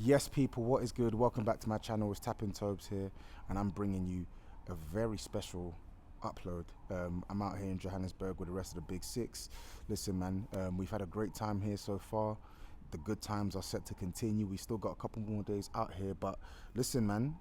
Yes, people, what is good? Welcome back to my channel. It's Tapping Tobes here, and I'm bringing you a very special upload. I'm out here in Johannesburg with the rest of the Big Six. Listen, man, we've had a great time here so far. The good times are set to continue. We still got a couple more days out here, but listen, man,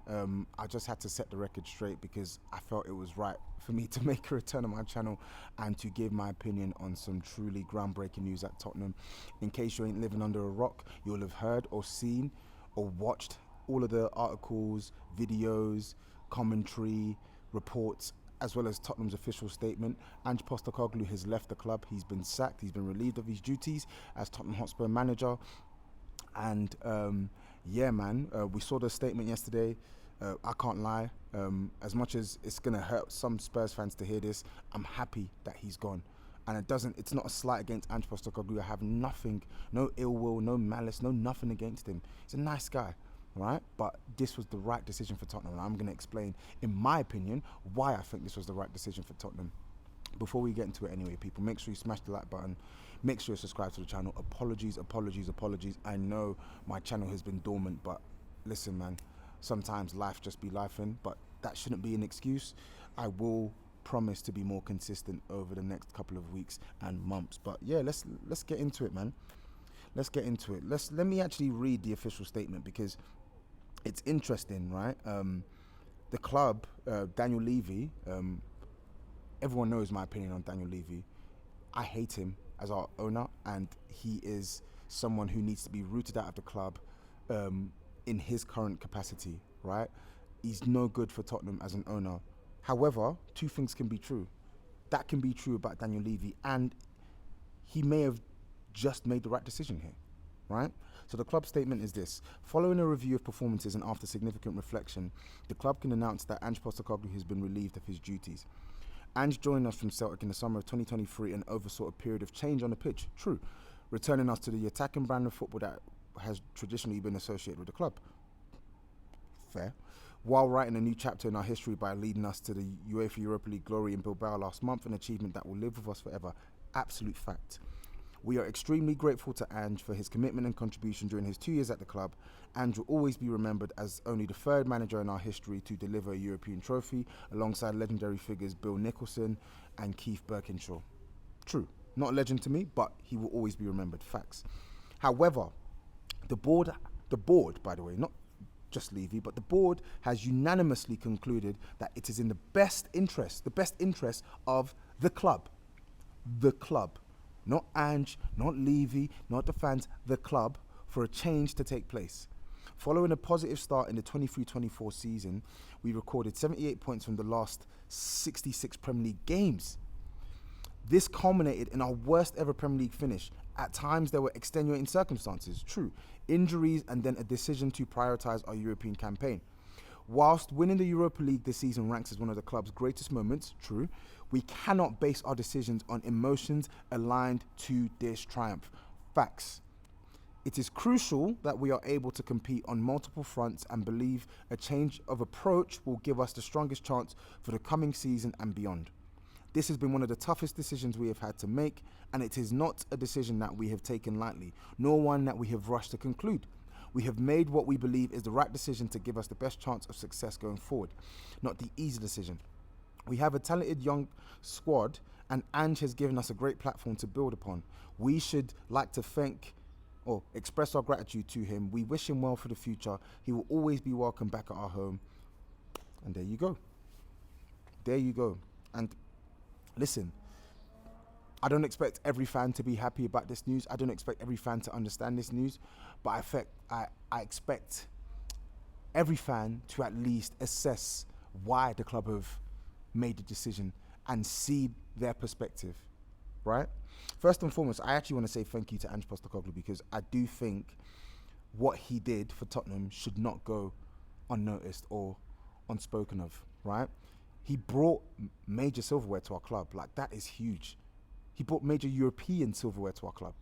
I just had to set the record straight because I felt it was right for me to make a return on my channel and to give my opinion on some truly groundbreaking news at Tottenham. In case you ain't living under a rock, you'll have heard or seen or watched all of the articles, videos, commentary, reports, as well as Tottenham's official statement. Ange Postecoglou has left the club. He's been sacked. He's been relieved of his duties as Tottenham Hotspur manager. And yeah, man, we saw the statement yesterday. I can't lie. As much as it's going to hurt some Spurs fans to hear this, I'm happy that he's gone. And it's not a slight against Ange Postecoglou. I have nothing, no ill will, no malice, no nothing against him. He's a nice guy. Right, but this was the right decision for Tottenham, and I'm going to explain, in my opinion, why I think this was the right decision for Tottenham. Before we get into it anyway, people, make sure you smash the like button, make sure you subscribe to the channel. Apologies. I know my channel has been dormant, but listen, man, sometimes life just be lifing, but that shouldn't be an excuse. I will promise to be more consistent over the next couple of weeks and months. But yeah, let's get into it, man. Let's get into it. Let me actually read the official statement because it's interesting, right? The club, Daniel Levy, everyone knows my opinion on Daniel Levy. I hate him as our owner, and he is someone who needs to be rooted out of the club in his current capacity, right? He's no good for Tottenham as an owner. However, two things can be true. That can be true about Daniel Levy, and he may have just made the right decision here, right? So the club statement is this: following a review of performances and after significant reflection, the club can announce that Ange Postecoglou has been relieved of his duties. Ange joined us from Celtic in the summer of 2023 and oversaw a period of change on the pitch, true, returning us to the attacking brand of football that has traditionally been associated with the club. Fair. While writing a new chapter in our history by leading us to the UEFA Europa League glory in Bilbao last month, an achievement that will live with us forever. Absolute fact. We are extremely grateful to Ange for his commitment and contribution during his 2 years at the club. Ange will always be remembered as only the third manager in our history to deliver a European trophy, alongside legendary figures Bill Nicholson and Keith Birkinshaw. True. Not a legend to me, but he will always be remembered. Facts. However, the board, by the way, not just Levy, but the board has unanimously concluded that it is in the best interest of the club. The club. Not Ange, not Levy, not the fans, the club, for a change to take place. Following a positive start in the 23-24 season, we recorded 78 points from the last 66 Premier League games. This culminated in our worst ever Premier League finish. At times there were extenuating circumstances, true, injuries, and then a decision to prioritise our European campaign. Whilst winning the Europa League this season ranks as one of the club's greatest moments, true, we cannot base our decisions on emotions aligned to this triumph. Facts. It is crucial that we are able to compete on multiple fronts and believe a change of approach will give us the strongest chance for the coming season and beyond. This has been one of the toughest decisions we have had to make, and it is not a decision that we have taken lightly, nor one that we have rushed to conclude. We have made what we believe is the right decision to give us the best chance of success going forward, not the easy decision. We have a talented young squad, and Ange has given us a great platform to build upon. We should like to thank or express our gratitude to him. We wish him well for the future. He will always be welcome back at our home. And there you go. There you go. And listen, I don't expect every fan to be happy about this news. I don't expect every fan to understand this news, but I expect every fan to at least assess why the club have made the decision and see their perspective, right? First and foremost, I actually want to say thank you to Ange Postecoglou because I do think what he did for Tottenham should not go unnoticed or unspoken of, right? He brought major silverware to our club. Like, that is huge. He brought major European silverware to our club,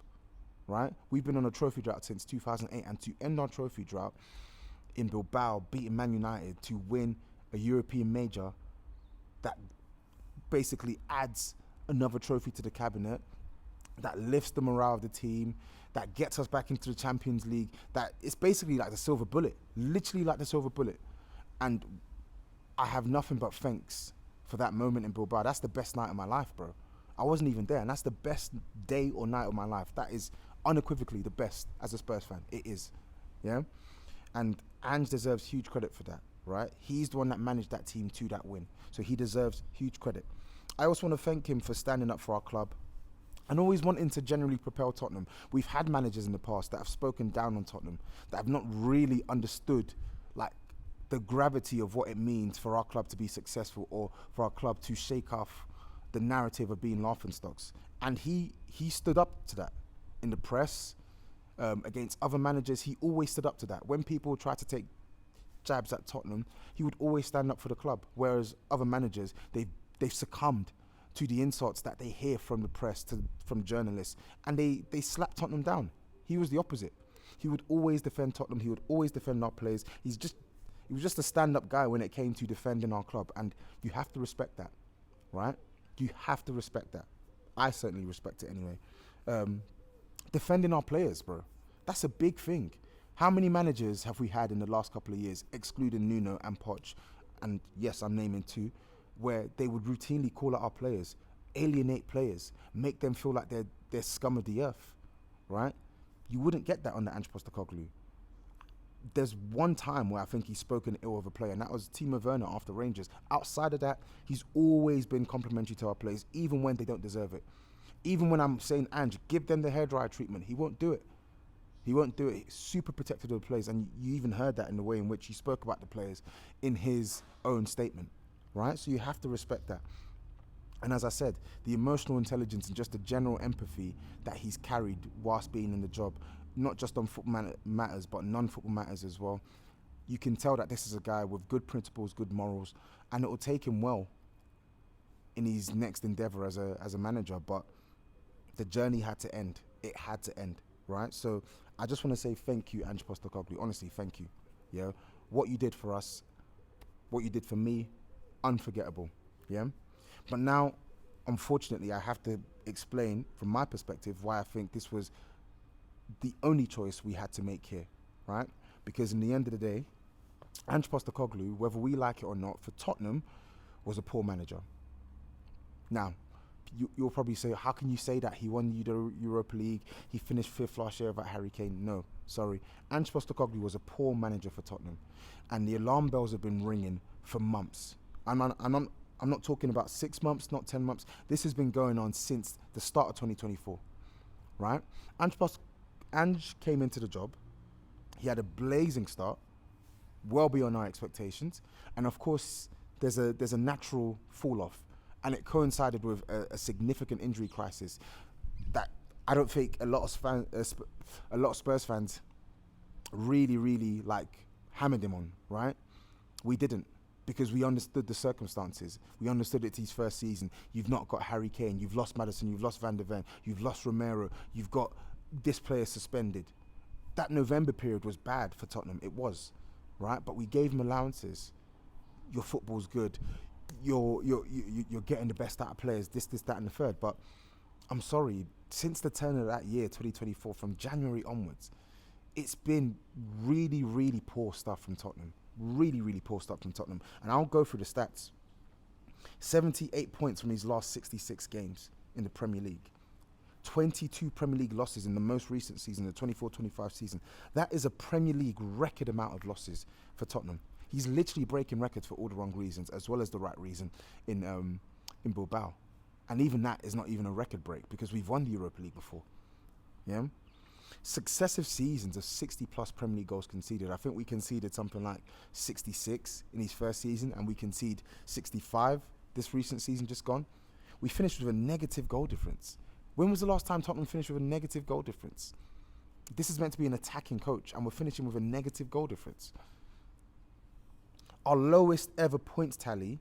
right? We've been on a trophy drought since 2008, and to end our trophy drought in Bilbao, beating Man United to win a European major that basically adds another trophy to the cabinet that lifts the morale of the team, that gets us back into the Champions League, that it's basically like the silver bullet, literally like the silver bullet. And I have nothing but thanks for that moment in Bilbao. That's the best night of my life, bro. I wasn't even there, and that's the best day or night of my life. That is unequivocally the best as a Spurs fan. It is, yeah? And Ange deserves huge credit for that, right? He's the one that managed that team to that win. So he deserves huge credit. I also want to thank him for standing up for our club and always wanting to generally propel Tottenham. We've had managers in the past that have spoken down on Tottenham, that have not really understood like the gravity of what it means for our club to be successful or for our club to shake off the narrative of being laughingstocks. And he stood up to that in the press, against other managers. He always stood up to that. When people try to take jabs at Tottenham, he would always stand up for the club. Whereas other managers, they've succumbed to the insults that they hear from the press, from journalists, and they slap Tottenham down. He was the opposite. He would always defend Tottenham. He would always defend our players. He was just a stand-up guy when it came to defending our club, and you have to respect that, right? You have to respect that. I certainly respect it anyway. Defending our players, bro. That's a big thing. How many managers have we had in the last couple of years, excluding Nuno and Poch, and yes, I'm naming two, where they would routinely call out our players, alienate players, make them feel like they're scum of the earth, right? You wouldn't get that under Ange Postecoglou. There's one time where I think he's spoken ill of a player, and that was Timo Werner after Rangers. Outside of that, he's always been complimentary to our players, even when they don't deserve it. Even when I'm saying, Ange, give them the hairdryer treatment, he won't do it. He won't do it. He's super protective of the players, and you even heard that in the way in which he spoke about the players in his own statement, right? So you have to respect that. And as I said, the emotional intelligence and just the general empathy that he's carried whilst being in the job, not just on football matters, but non-football matters as well. You can tell that this is a guy with good principles, good morals, and it will take him well in his next endeavour as a manager. But the journey had to end. It had to end, right? So I just want to say thank you, Ange Postecoglou. Honestly, thank you. Yeah, what you did for us, what you did for me, unforgettable. Yeah, but now, unfortunately, I have to explain from my perspective why I think this was the only choice we had to make here, right? Because in the end of the day, Ange Postecoglou, whether we like it or not, for Tottenham, was a poor manager. Now, you'll probably say, how can you say that? He won the Europa League. He finished 5th last year without Harry Kane. No, sorry. Ange Postecoglou was a poor manager for Tottenham. And the alarm bells have been ringing for months. I'm not talking about 6 months, not 10 months. This has been going on since the start of 2024, right? Ange came into the job. He had a blazing start, well beyond our expectations. And of course, there's a natural fall off. And it coincided with a significant injury crisis that I don't think a lot of Spurs fans really like hammered him on, right? We didn't, because we understood the circumstances. We understood it's his first season. You've not got Harry Kane. You've lost Maddison. You've lost Van der Ven. You've lost Romero. You've got this player suspended. That November period was bad for Tottenham. It was, right? But we gave him allowances. Your football's good. You're getting the best out of players, this, that, and the third. But I'm sorry, since the turn of that year, 2024, from January onwards, it's been really poor stuff from Tottenham. Really poor stuff from Tottenham. And I'll go through the stats. 78 points from his last 66 games in the Premier League. 22 Premier League losses in the most recent season, the 24-25 season. That is a Premier League record amount of losses for Tottenham. He's literally breaking records for all the wrong reasons, as well as the right reason in Bilbao. And even that is not even a record break, because we've won the Europa League before. Yeah? Successive seasons of 60-plus Premier League goals conceded. I think we conceded something like 66 in his first season, and we conceded 65 this recent season just gone. We finished with a negative goal difference. When was the last time Tottenham finished with a negative goal difference? This is meant to be an attacking coach, and we're finishing with a negative goal difference. Our lowest ever points tally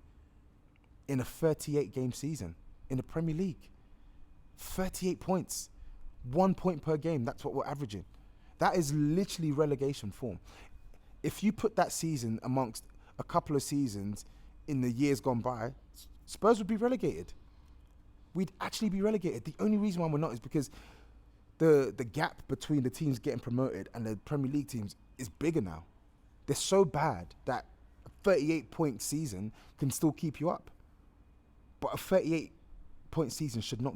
in a 38-game season in the Premier League. 38 points. 1 point per game. That's what we're averaging. That is literally relegation form. If you put that season amongst a couple of seasons in the years gone by, Spurs would be relegated. we'd actually be relegated. The only reason why we're not is because the gap between the teams getting promoted and the Premier League teams is bigger now. They're so bad that a 38-point season can still keep you up. But a 38-point season should not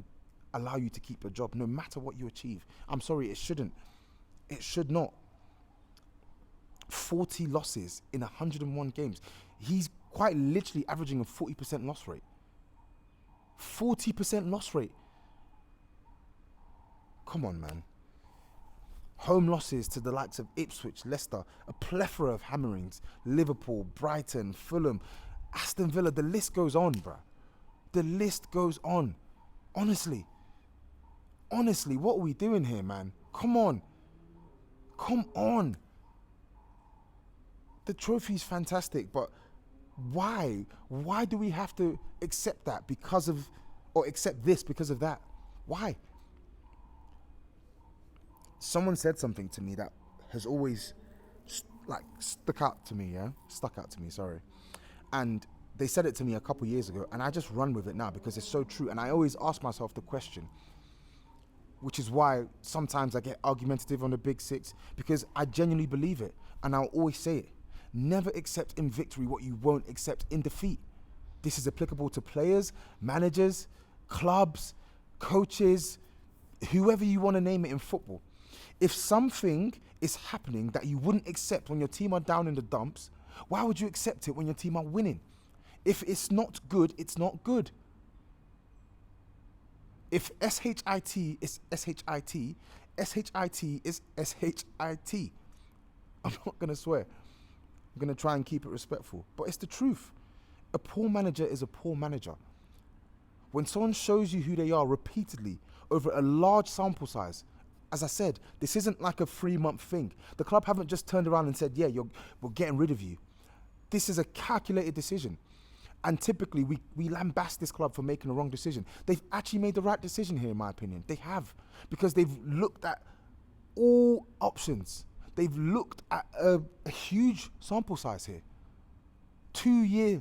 allow you to keep your job, no matter what you achieve. I'm sorry, it shouldn't. It should not. 40 losses in 101 games. He's quite literally averaging a 40% loss rate. 40% loss rate. Come on, man. Home losses to the likes of Ipswich, Leicester, a plethora of hammerings, Liverpool, Brighton, Fulham, Aston Villa. The list goes on, bruh. The list goes on. Honestly, what are we doing here, man? Come on. The trophy's fantastic, but why? Why do we have to accept that accept this because of that? Why? Someone said something to me that has always stuck out to me, sorry. And they said it to me a couple years ago, and I just run with it now because it's so true. And I always ask myself the question, which is why sometimes I get argumentative on the Big Six, because I genuinely believe it, and I'll always say it. Never accept in victory what you won't accept in defeat. This is applicable to players, managers, clubs, coaches, whoever you want to name it in football. If something is happening that you wouldn't accept when your team are down in the dumps, why would you accept it when your team are winning? If it's not good, it's not good. If SHIT is SHIT, SHIT is SHIT. I'm not going to swear. I'm going to try and keep it respectful. But it's the truth. A poor manager is a poor manager. When someone shows you who they are repeatedly over a large sample size, as I said, this isn't like a 3-month thing. The club haven't just turned around and said, yeah, we're getting rid of you. This is a calculated decision. And typically, we lambast this club for making a wrong decision. They've actually made the right decision here, in my opinion. They have. Because they've looked at all options. They've looked at a huge sample size here. 2 years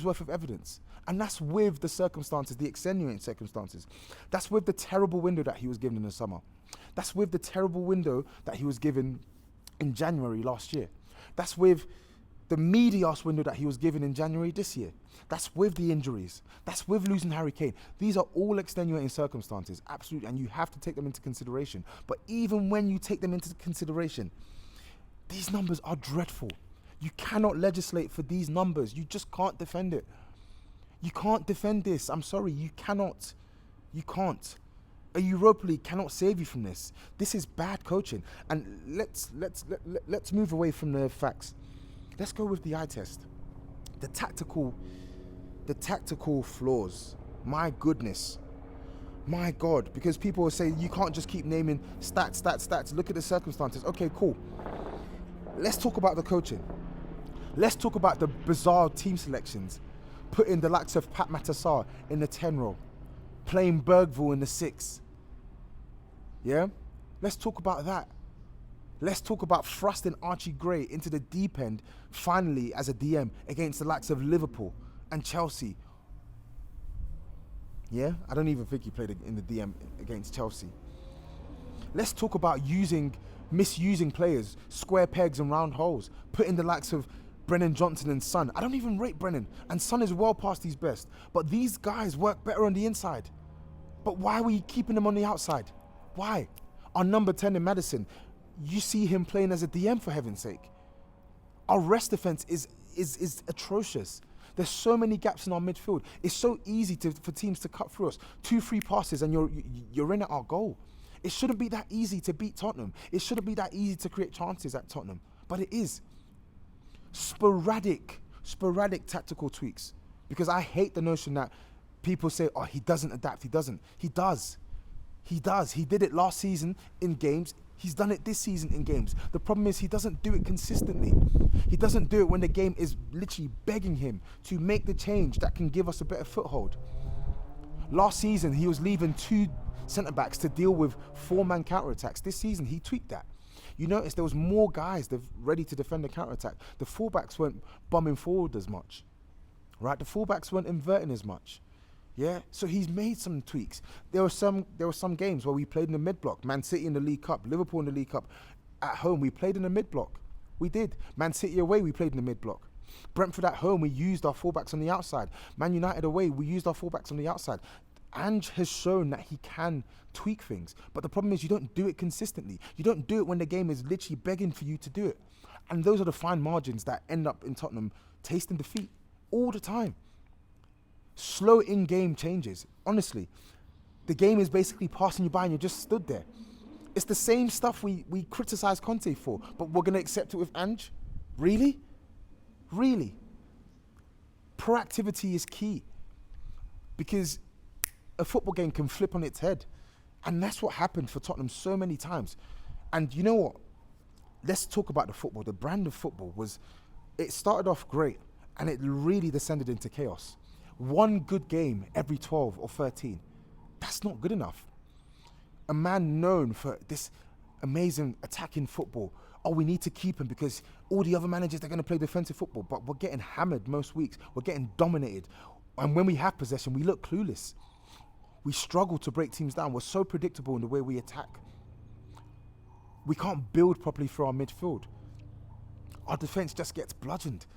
worth of evidence. And that's with the circumstances, the extenuating circumstances. That's with the terrible window that he was given in the summer. That's with the terrible window that he was given in January last year. That's with the medias window that he was given in January this year. That's with the injuries. That's with losing Harry Kane. These are all extenuating circumstances, absolutely, and you have to take them into consideration. But even when you take them into consideration, these numbers are dreadful. You cannot legislate for these numbers. You just can't defend it. You can't defend this. I'm sorry, you cannot. You can't. A Europa League cannot save you from this. This is bad coaching. And let's move away from the facts. Let's go with the eye test. The tactical flaws. My goodness. My God. Because people will say you can't just keep naming stats. Look at the circumstances. Okay, cool. Let's talk about the coaching. Let's talk about the bizarre team selections. Putting the likes of Pat Matassar in the 10 role. Playing Bergvall in the 6. Yeah? Let's talk about that. Let's talk about thrusting Archie Gray into the deep end, finally, as a DM, against the likes of Liverpool and Chelsea. Yeah? I don't even think he played in the DM against Chelsea. Let's talk about misusing players, square pegs and round holes, putting the likes of Brennan Johnson and Son. I don't even rate Brennan, and Son is well past his best. But these guys work better on the inside. But why are we keeping them on the outside? Why? Our number 10 in Madison, you see him playing as a DM, for heaven's sake. Our rest defense is atrocious. There's so many gaps in our midfield. It's so easy for teams to cut through us. 2 free passes and you're in at our goal. It shouldn't be that easy to beat Tottenham. It shouldn't be that easy to create chances at Tottenham. But it is. Sporadic tactical tweaks. Because I hate the notion that people say, oh, he doesn't adapt. He doesn't. He does. He does. He did it last season in games. He's done it this season in games. The problem is he doesn't do it consistently. He doesn't do it when the game is literally begging him to make the change that can give us a better foothold. Last season, he was leaving 2 centre-backs to deal with 4-man counter-attacks. This season, he tweaked that. You notice there was more guys ready to defend the counter-attack. The fullbacks weren't bumming forward as much, right? The fullbacks weren't inverting as much. Yeah, so he's made some tweaks. There were some games where we played in the mid block. Man City in the League Cup, Liverpool in the League Cup. At home, we played in the mid block. We did. Man City away, we played in the mid block. Brentford at home, we used our fullbacks on the outside. Man United away, we used our fullbacks on the outside. Ange has shown that he can tweak things, but the problem is you don't do it consistently. You don't do it when the game is literally begging for you to do it. And those are the fine margins that end up in Tottenham tasting defeat all the time. Slow in-game changes. Honestly, the game is basically passing you by and you just stood there. It's the same stuff we criticize Conte for, but we're going to accept it with Ange? Really? Really? Proactivity is key, because a football game can flip on its head. And that's what happened for Tottenham so many times. And you know what? Let's talk about the football. The brand of football it started off great and it really descended into chaos. One good game every 12 or 13. That's not good enough. A man known for this amazing attacking football. Oh, we need to keep him because all the other managers, they're going to play defensive football. But we're getting hammered most weeks. We're getting dominated. And when we have possession, we look clueless. We struggle to break teams down. We're so predictable in the way we attack. We can't build properly through our midfield. Our defense just gets bludgeoned.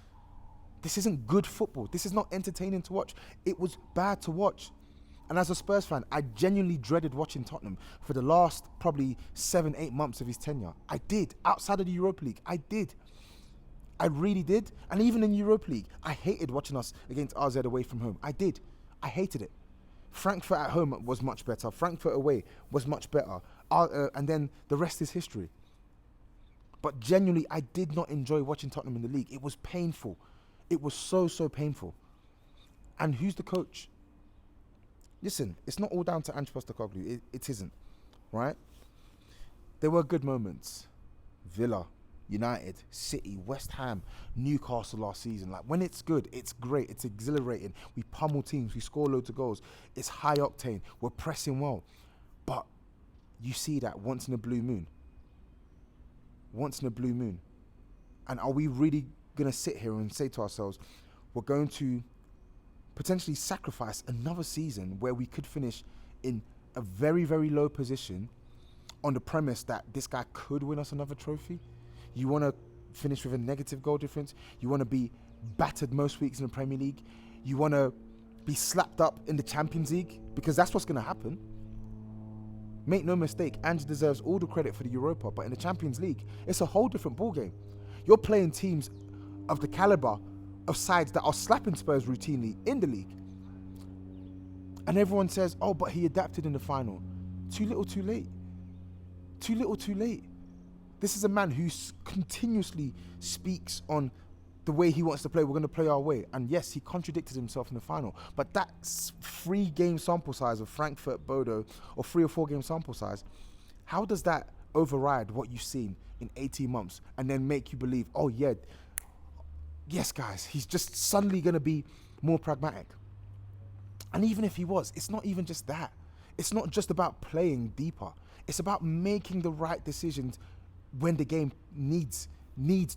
This isn't good football. This is not entertaining to watch. It was bad to watch. And as a Spurs fan, I genuinely dreaded watching Tottenham for the last probably 7-8 months of his tenure. I did. Outside of the Europa League, I did. I really did. And even in Europa League, I hated watching us against RZ away from home. I did. I hated it. Frankfurt at home was much better. Frankfurt away was much better. And then the rest is history. But genuinely, I did not enjoy watching Tottenham in the league. It was painful. It was so painful. And who's the coach? Listen, it's not all down to Ange Postecoglou. It isn't, right? There were good moments. Villa, United, City, West Ham, Newcastle last season. Like, when it's good, it's great. It's exhilarating. We pummel teams. We score loads of goals. It's high octane. We're pressing well. But you see that once in a blue moon. Once in a blue moon. And are we really going to sit here and say to ourselves, we're going to potentially sacrifice another season where we could finish in a very, very low position on the premise that this guy could win us another trophy? You want to finish with a negative goal difference? You want to be battered most weeks in the Premier League? You want to be slapped up in the Champions League? Because that's what's going to happen. Make no mistake, Ange deserves all the credit for the Europa, but in the Champions League, it's a whole different ballgame. You're playing teams of the caliber of sides that are slapping Spurs routinely in the league. And everyone says, oh, but he adapted in the final. Too little, too late. Too little, too late. This is a man who continuously speaks on the way he wants to play. We're going to play our way. And yes, he contradicted himself in the final. But that 3-game sample size of Frankfurt, Bodo, or 3 or 4 game sample size, how does that override what you've seen in 18 months and then make you believe, oh yeah, yes guys, he's just suddenly going to be more pragmatic? And even if he was, it's not even just that. It's not just about playing deeper. It's about making the right decisions when the game needs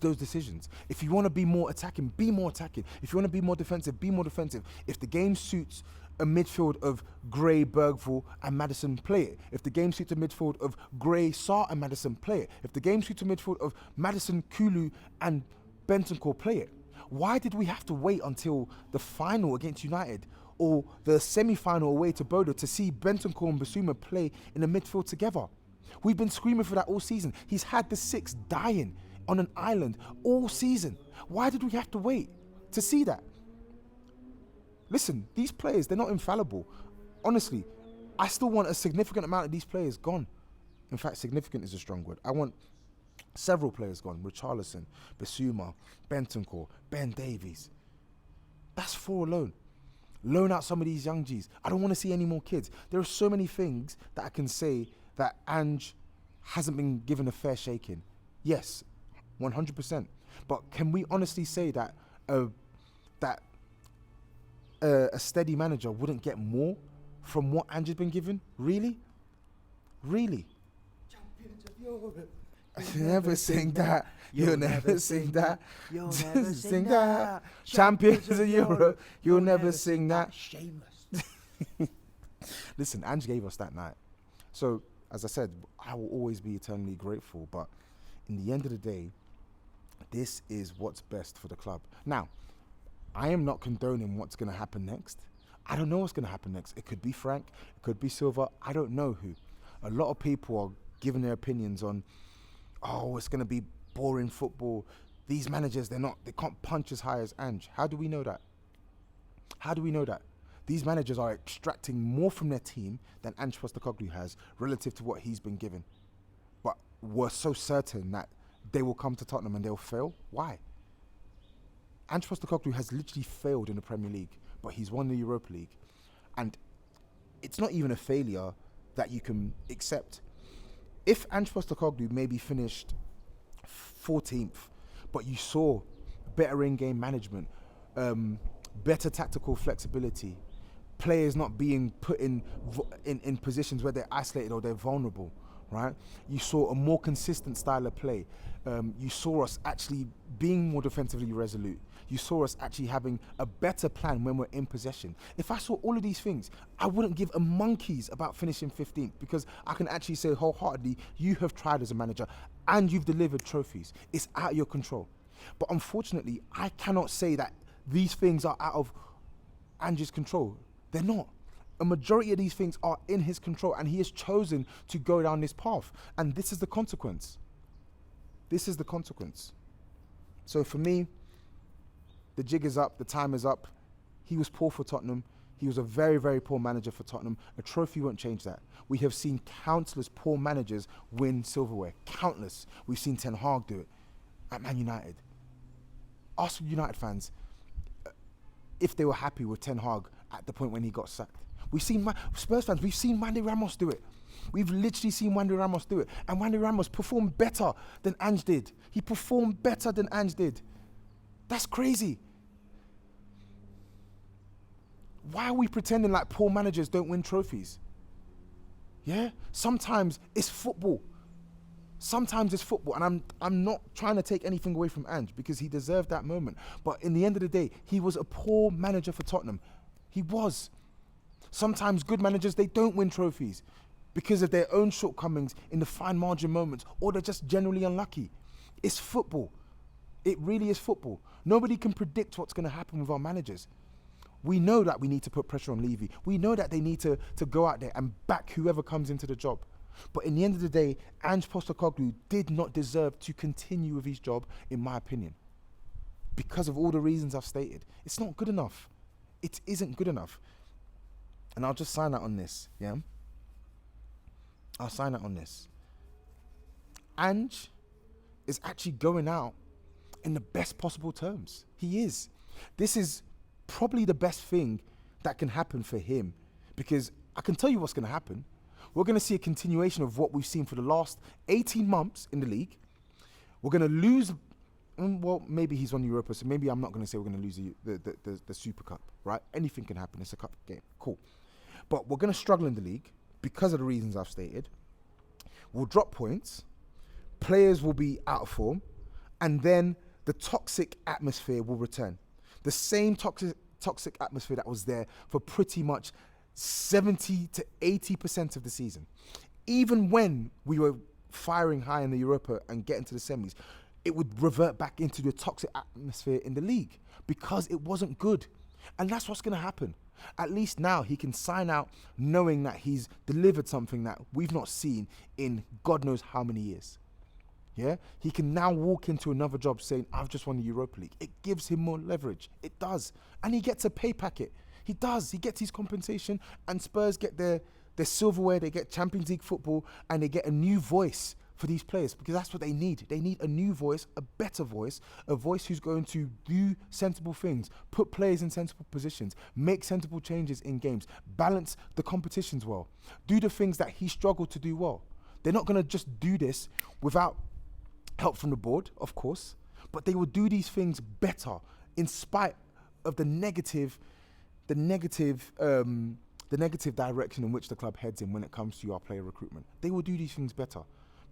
those decisions. If you want to be more attacking, be more attacking. If you want to be more defensive, be more defensive. If the game suits a midfield of Gray, Bergvall and Maddison, play it. If the game suits a midfield of Gray, Sarr and Maddison, play it. If the game suits a midfield of Maddison, Kulu and Bentancur, play it. Why did we have to wait until the final against United or the semi-final away to Bodo to see Bentancur and Basuma play in the midfield together? We've been screaming for that all season. He's had the 6 dying on an island all season. Why did we have to wait to see that? Listen, these players, they're not infallible. Honestly, I still want a significant amount of these players gone. In fact, significant is a strong word. I want several players gone. Richarlison, Basuma, Bentancur, Ben Davies. That's 4 alone. Loan out some of these young Gs. I don't want to see any more kids. There are so many things that I can say that Ange hasn't been given a fair shake in. Yes, 100%. But can we honestly say that a steady manager wouldn't get more from what Ange has been given? Really? Really? Champions of Europe. You'll never sing that. You'll never sing that. You'll never sing that. Champions of Europe. You'll never sing that. Shameless. Listen, Ange gave us that night. So, as I said, I will always be eternally grateful. But in the end of the day, this is what's best for the club. Now, I am not condoning what's going to happen next. I don't know what's going to happen next. It could be Frank, it could be Silva. I don't know who. A lot of people are giving their opinions on, oh, it's going to be boring football. These managers, they can't punch as high as Ange. How do we know that? How do we know that? These managers are extracting more from their team than Ange Postecoglou has relative to what he's been given. But we're so certain that they will come to Tottenham and they'll fail. Why? Ange Postecoglou has literally failed in the Premier League, but he's won the Europa League. And it's not even a failure that you can accept. If Ange Postecoglou maybe finished 14th, but you saw better in-game management, better tactical flexibility, players not being put in positions where they're isolated or they're vulnerable, right? You saw a more consistent style of play. You saw us actually being more defensively resolute. You saw us actually having a better plan when we're in possession. If I saw all of these things, I wouldn't give a monkey's about finishing 15th, because I can actually say wholeheartedly, you have tried as a manager and you've delivered trophies. It's out of your control. But unfortunately, I cannot say that these things are out of Ange's control. They're not. A majority of these things are in his control, and he has chosen to go down this path. And this is the consequence. This is the consequence. So for me, the jig is up, the time is up. He was poor for Tottenham. He was a very, very poor manager for Tottenham. A trophy won't change that. We have seen countless poor managers win silverware. Countless. We've seen Ten Hag do it at Man United. Ask United fans if they were happy with Ten Hag at the point when he got sacked. We've seen Spurs fans, we've seen Wandy Ramos do it. We've literally seen Wandy Ramos do it. And Wandy Ramos performed better than Ange did. He performed better than Ange did. That's crazy. Why are we pretending like poor managers don't win trophies? Yeah? Sometimes it's football. Sometimes it's football, and I'm not trying to take anything away from Ange, because he deserved that moment. But in the end of the day, he was a poor manager for Tottenham. He was. Sometimes good managers, they don't win trophies because of their own shortcomings in the fine margin moments, or they're just generally unlucky. It's football. It really is football. Nobody can predict what's going to happen with our managers. We know that we need to put pressure on Levy. We know that they need to go out there and back whoever comes into the job. But in the end of the day, Ange Postecoglou did not deserve to continue with his job, in my opinion, because of all the reasons I've stated. It's not good enough. It isn't good enough. And I'll just sign out on this, yeah? I'll sign out on this. Ange is actually going out in the best possible terms. He is. This is probably the best thing that can happen for him, because I can tell you what's going to happen. We're going to see a continuation of what we've seen for the last 18 months in the league. We're going to lose, well, maybe he's won Europa, so maybe I'm not going to say we're going to lose the Super Cup, right? Anything can happen. It's a cup game. Cool. But we're going to struggle in the league because of the reasons I've stated. We'll drop points. Players will be out of form. And then the toxic atmosphere will return. The same toxic atmosphere that was there for pretty much 70 to 80% of the season. Even when we were firing high in the Europa and getting to the semis, it would revert back into the toxic atmosphere in the league because it wasn't good. And that's what's going to happen. At least now he can sign out knowing that he's delivered something that we've not seen in God knows how many years. Yeah, he can now walk into another job saying, I've just won the Europa League. It gives him more leverage. It does. And he gets a pay packet. He does. He gets his compensation, and Spurs get their silverware, they get Champions League football, and they get a new voice for these players, because that's what they need. They need a new voice, a better voice, a voice who's going to do sensible things, put players in sensible positions, make sensible changes in games, balance the competitions well, do the things that he struggled to do well. They're not going to just do this without help from the board, of course, but they will do these things better in spite of the negative direction in which the club heads in when it comes to our player recruitment. They will do these things better,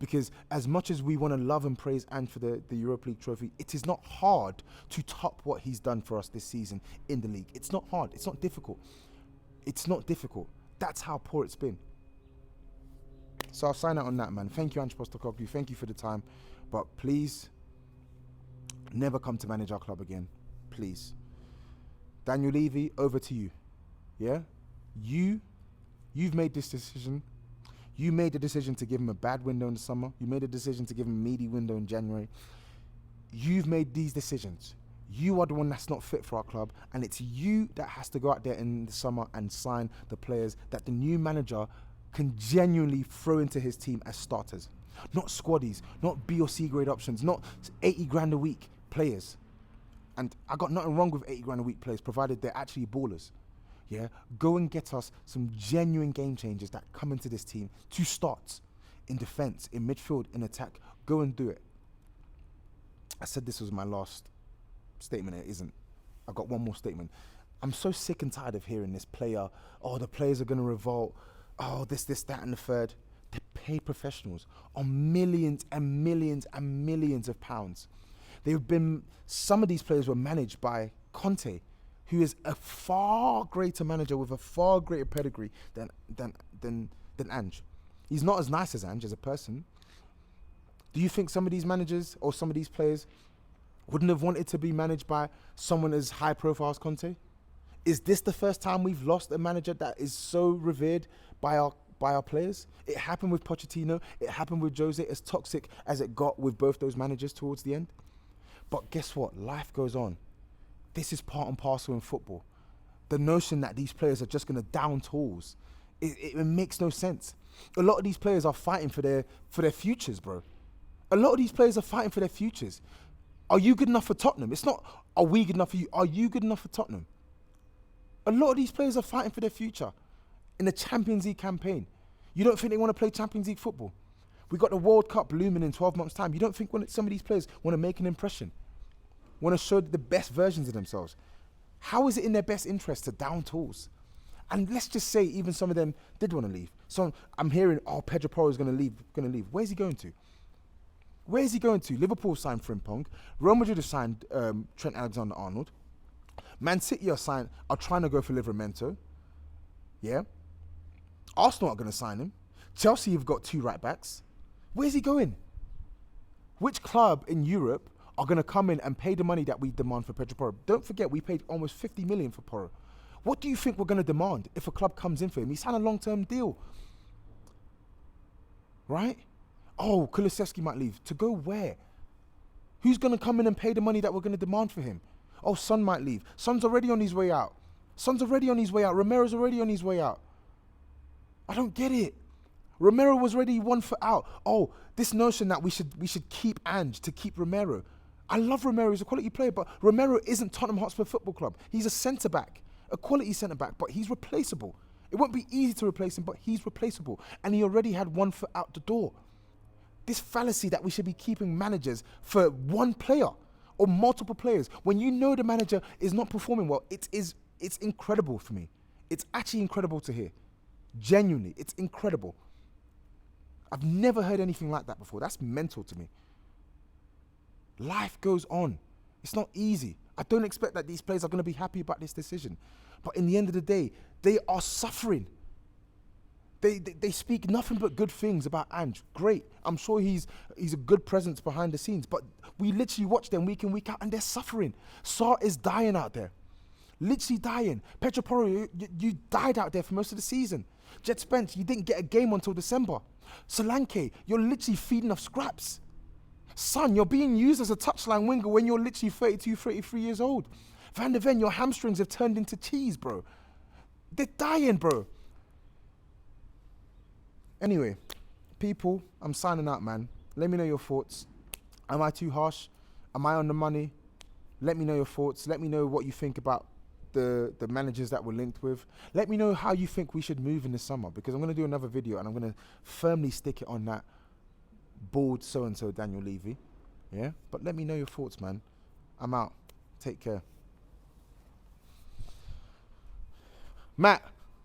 because as much as we want to love and praise Ange for the Europa League trophy, it is not hard to top what he's done for us this season in the league. It's not hard. It's not difficult. It's not difficult. That's how poor it's been. So I'll sign out on that, man. Thank you, Ange Postecoglou. Thank you for the time. But please, never come to manage our club again. Please. Daniel Levy, over to you. Yeah? You've made this decision. You made the decision to give him a bad window in the summer. You made a decision to give him a meaty window in January. You've made these decisions. You are the one that's not fit for our club, and it's you that has to go out there in the summer and sign the players that the new manager can genuinely throw into his team as starters. Not squaddies, not B or C grade options, not 80 grand a week players. And I got nothing wrong with 80 grand a week players, provided they're actually ballers. Yeah, go and get us some genuine game changers that come into this team to start in defense, in midfield, in attack. Go and do it. I said this was my last statement. It isn't. I've got one more statement. I'm so sick and tired of hearing this player, oh, the players are going to revolt, oh, this, that, and the third. They're paid professionals on millions and millions and millions of pounds. Some of these players were managed by Conte, who is a far greater manager with a far greater pedigree than Ange. He's not as nice as Ange as a person. Do you think some of these managers or some of these players wouldn't have wanted to be managed by someone as high profile as Conte? Is this the first time we've lost a manager that is so revered by our players? It happened with Pochettino. It happened with Jose, as toxic as it got with both those managers towards the end. But guess what? Life goes on. This is part and parcel in football. The notion that these players are just going to down tools, it makes no sense. A lot of these players are fighting for their futures, bro. A lot of these players are fighting for their futures. Are you good enough for Tottenham? It's not, are we good enough for you? Are you good enough for Tottenham? A lot of these players are fighting for their future in the Champions League campaign. You don't think they want to play Champions League football? We got the World Cup looming in 12 months' time. You don't think some of these players want to make an impression? Want to show the best versions of themselves? How is it in their best interest to down tools? And let's just say even some of them did want to leave. So I'm hearing, oh, Pedro Porro is going to leave. Where's he going to? Where is he going to? Liverpool signed Frimpong. Real Madrid have signed Trent Alexander-Arnold. Man City are trying to go for Livramento. Yeah. Arsenal are going to sign him. Chelsea have got 2 right backs. Where's he going? Which club in Europe are going to come in and pay the money that we demand for Pedro Porro? Don't forget, we paid almost 50 million for Porro. What do you think we're going to demand if a club comes in for him? He signed a long-term deal. Right? Oh, Kulusevski might leave. To go where? Who's going to come in and pay the money that we're going to demand for him? Oh, Son might leave. Son's already on his way out. Romero's already on his way out. I don't get it. Romero was already 1 foot out. Oh, this notion that we should keep Ange to keep Romero. I love Romero. He's a quality player, but Romero isn't Tottenham Hotspur Football Club. He's a centre-back, a quality centre-back, but he's replaceable. It won't be easy to replace him, but he's replaceable. And he already had 1 foot out the door. This fallacy that we should be keeping managers for one player or multiple players when you know the manager is not performing well, it's incredible for me. It's actually incredible to hear. Genuinely, it's incredible. I've never heard anything like that before. That's mental to me. Life goes on. It's not easy. I don't expect that these players are going to be happy about this decision. But in the end of the day, they are suffering. They speak nothing but good things about Ange. Great. I'm sure he's a good presence behind the scenes. But we literally watch them week in, week out, and they're suffering. Sarr is dying out there. Literally dying. Pedro Porro, you died out there for most of the season. Jet Spence, you didn't get a game until December. Solanke, you're literally feeding off scraps. Son, you're being used as a touchline winger when you're literally 32, 33 years old. Van der Ven, your hamstrings have turned into cheese, bro. They're dying, bro. Anyway, people, I'm signing out, man. Let me know your thoughts. Am I too harsh? Am I on the money? Let me know your thoughts. Let me know what you think about the managers that we're linked with. Let me know how you think we should move in the summer, because I'm going to do another video and I'm going to firmly stick it on that bald so-and-so Daniel Levy. Yeah? But let me know your thoughts, man. I'm out. Take care. Matt.